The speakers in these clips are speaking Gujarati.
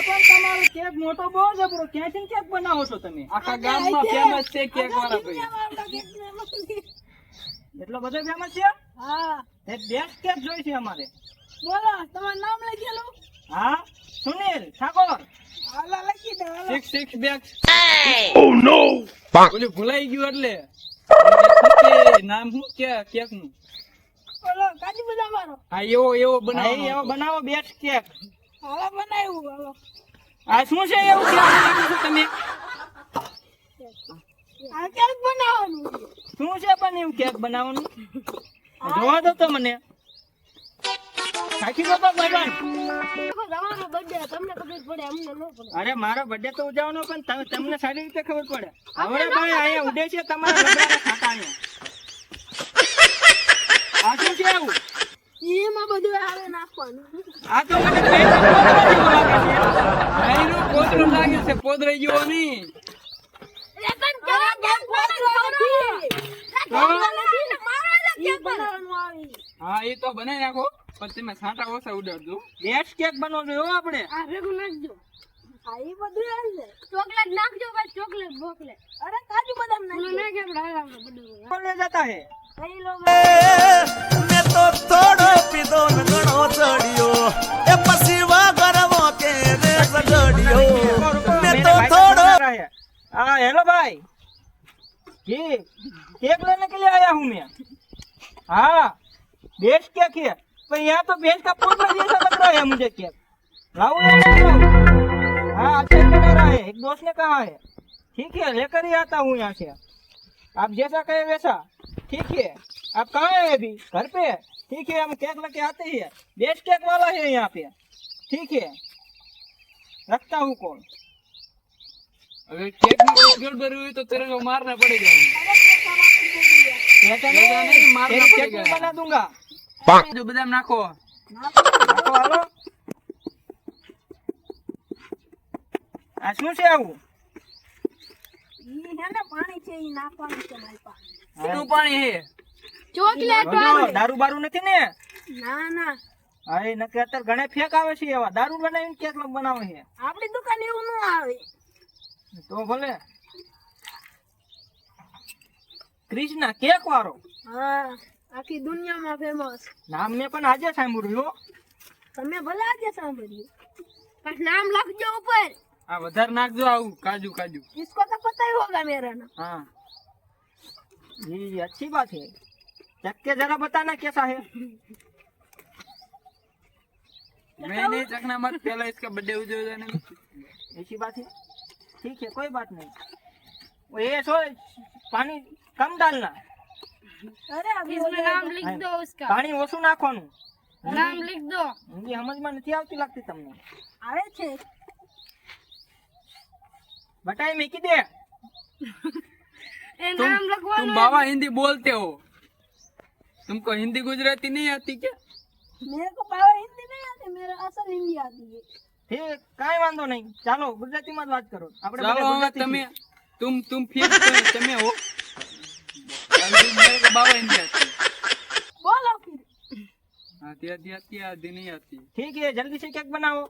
પણ તમારો કેક મોટો બહુ જબરો, ક્યાંથી કેક બનાવો છો તમે? આખા ગામમાં ફેમસ છે કેક વાળા ભાઈ. એટલો બધો ફેમસ છે? હા એક બેસ્ટ કેક જોઈ છે અમારે. બોલો તમારું નામ લખેલું? હા, સુનિલ ઠાકોર. હાલો લખી દો હાલો. 6 બેક્સ. Oh no. ઓલી ભૂલાઈ ગયું એટલે નામ શું કે કેક નું? બોલો કાજુ બદામ વાળો. હા એવો હા, બનાવો. એવો બનાવો બેસ્ટ કેક. હાલો બનાવ્યું હાલો. આ શું છે એવું કેક બનાવો છો તમે? આ કેક બનાવવાનું છે. શું છે પણ એવું કેક બનાવવાનું? જોવા દો તો મને. સાચી દો તો ભાઈબંધ. તમારો બર્થડે તમને ખબર પડે અમને ન પડે. અરે મારો બર્થડે તો ઉજવવાનો પણ તમને સારી રીતે ખબર પડે. હવે ભાઈ અહીંયા ઉડે છે તમારા લગડાના ખાતા અહીંયા. આ શું છે એવું? એમાં બધું આવે નાખવાનું. આ તો મને પેટ જેવું લાગે છે. આઈનો પોદરો લાગે છે, પોદરાઈ ગયો નહીં. એ પણ કેવા કેક બનાવવાનું આવી. હા એ તો બનાવી નાખો પણ તમે છાંટા ઓછા ઉડાડજો. બેસ્ટ કેક બનાવજો હો આપણે. આ ભેગું નાખજો. હા એ બધું આવે. ચોકલેટ નાખજો ભાઈ, ચોકલેટ બોકલેટ. અરે કાજુ બદામ નાખજો. નાખે આપણે હાલ બધું. कौन ले जाता है? કઈ લોકો मैं तो थोड़ो पीधो न घणो चढ़ियो ए पसीवा गरमो के रे सगड़ियो मैं तो थोड़ो हाँ हेलो भाई जी, केक लेने के लिए आया हूँ मैं. हाँ बेस्ट केक है पर यहाँ तो बेस्ट का पोस्टर जैसा लग रहा है मुझे केक. लाओ या नहीं लाऊं? हाँ अच्छा बना रहा है, एक दोस्त ने कहा है. ठीक है लेकर ही आता हूँ यहाँ से. आप जैसा कहे वैसा. ठीक है आप कहाँ है अभी? घर पे. ठीक है हम केक लेके आते हैं. बेस्ट केक वाला है यहाँ पे. ठीक है रखता हूँ कॉल. હવે કેક માં કોઈ ગડબડ હોય તો તેરે મારना पड़ेगा. ऐसा ऐसा नहीं, मारना तेरे केक पड़ेगा. में बना दूंगा. જો બદામ નાખો. નાખો હાલો. આ શું છે આવું? ઈ હે ને પાણી છે ઈ નાખવાનું છે મારી પાસે. શું પાણી હે? ચોકલેટ જો, દારૂ બારૂ નથી ને? ના ના હા એ નકે અત્યારે ઘણા ફેક આવે છે એવા દારૂ બનાવીને કેક બનાવે છે. આપણી દુકાન એવું ન આવે. તો ભલે. ક્રિષ્ના કેક વાળો હા આખી દુનિયામાં ફેમસ. નામ મેં પણ આજે સાંભળ્યું હો. તમે ભલે આજે સાંભળ્યું પણ નામ લખજો ઉપર. આ વધારે નાખજો આવું કાજુ કાજુ. इसको तो पता ही होगा मेरा नाम. हाँ ये अच्छी बात है. चख के जरा बताना कैसा है. मैं नहीं चखना मत, पहला इसका बर्थडे हो जाने दो. ऐसी बात है. ठीक है कोई बात नहीं. वो ये सो पानी कम डालना. अरे अभी इसमें नाम लिख दो उसका. પાણી ઓછું નાખવાનું. नाम लिख दो. હિન્દી સમજમાં નથી આવતી લાગતી તમને. આવે છે. બટાઈ મૂકી દે. એ નામ तुम લખવાનું. बाबा हिंदी बोलते हो, तुमको हिंदी गुजराती नहीं आती क्या? मेरे को बाबा हिंदी नहीं आती, मेरे असल हिंदी आती है. ઠીક કાંઈ વાંધો નહીં. ચાલો ગુજરાતીમાં જ વાત કરો. આપણે બધા चलो ગુજરાતી તમે છીએ. तुम फिर તમે हो मेरे को बाबा हिंदी आती. बोलो फिर. आती आती आती आधी नहीं आती. ठीक है जल्दी से केक बनाओ.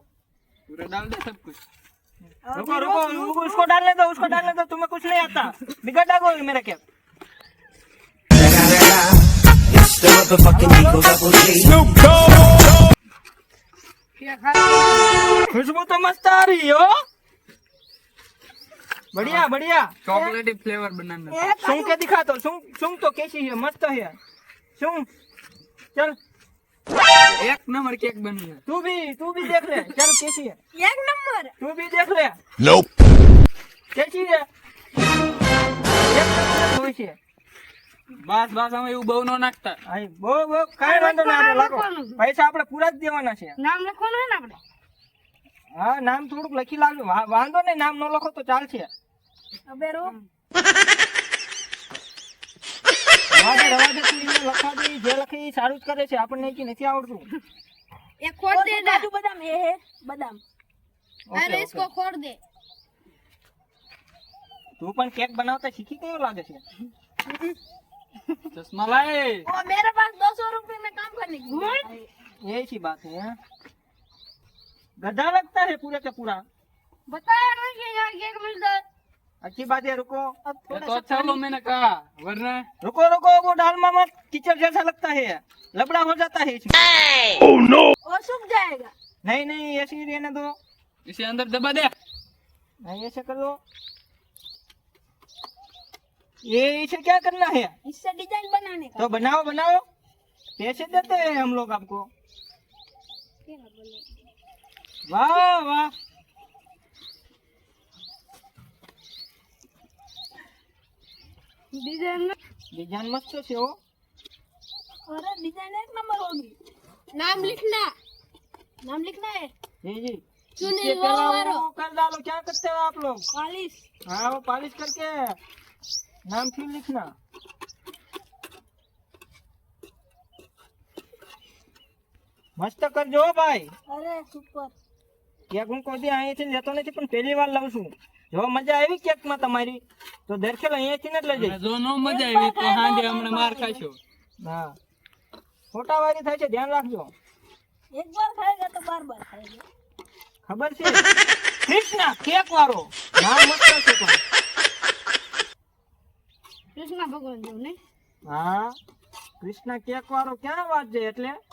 पूरा डाल दे सब कुछ. रुको रुको रुको, उसको डालने दो, उसको डालने दो. तुम्हें कुछ नहीं आता. बिगड़ डालोगे मेरा केक. खुशबू तो मस्त आ रही हो. बढ़िया बढ़िया. चॉकलेटी फ्लेवर बनाना. सूंघ के दिखा दो. सूंघ तो कैसी है? मस्त है. सूंघ. चल एक नंबर केक बनी है. तू भी देख ले. चल कैसी है? एक नंबर. तू भी देख ले. Nope. कैसी है? एक नंबर हुई છે. बस बस हम એવું બહુ ન નાખતા. આઈ બહુ કાંઈ વાંધો નહીં. આપણે લાગો પૈસા આપણે પૂરા જ દેવાના છે. નામ લખવાનું હે ને આપણે. હા નામ થોડુંક લખી લાવજો. વાંધો નહીં નામ ન લખો તો ચાલશે. અબે રો. રવા દે તું એને લખવા દે. જે લખે એ સારું જ કરે છે. આપણને એ નથી આવડતું. एक खोड़ दे काजू बादाम ये है बादाम. ઓકે, अरे ઓકે. इसको खोड़ दे. તું પણ કેક બનાવતા શીખી ગયો લાગે છે. चश्मा लाए. और मेरे पास 200 रुपए में काम करने की. ऐसी बात है. गधा लगता है पूरे का पूरा। बताया ना कि यहाँ केक मिलता है। अच्छी बात है, रुको। अब ये थोड़ा तो सा अच्छा लो मैंने कहा, वरना रुको रुको, वो डालमा मत, कीचड़ जैसा लगता है, लबड़ा हो जाता है इसमें। और सूख जाएगा। नहीं नहीं, ऐसे ही रहने दो। इसे अंदर दबा दे। नहीं, ऐसे कर दो। ये इसे क्या करना है? इससे डिजाइन बनाने का। तो बनाओ बनाओ, पैसे देते हैं हम लोग आपको। वाह वाह, डिजाइन डिजाइन मस्त है हो। अरे डिजाइन एक नंबर होगी। नाम लिखना, नाम लिखना है। जी जी। सुनील इसके पहला वारो। वो कर डालो, क्या करते हो आप लोग? पॉलिश। हाँ, वो पॉलिश करके नाम फिर लिखना। મસ્ત કરજો હો ભાઈ. અરે સુપર. કેક હું કોઈ દી અહીંયાથી લેતો નથી, પણ પહેલી વાર લઉં છું. જો મજા આવી કેકમાં તમારી તો દરખેલ અહીંયાથી જ લઈ જઈશ. જો નો મજા આવી તો હાંજે હમણાં માર ખાશો. હા, ખોટાવારી થાય છે, ધ્યાન રાખજો. એક બાર ખાएगा तो बार बार खाएगा. ખબર છે? કૃષ્ણા કેક વાળો નામ મસ્ત છે પણ. કૃષ્ણ ભગવાન જેવું નહીં. હા, કૃષ્ણા કેક વાળો ક્યાં વાત છે એટલે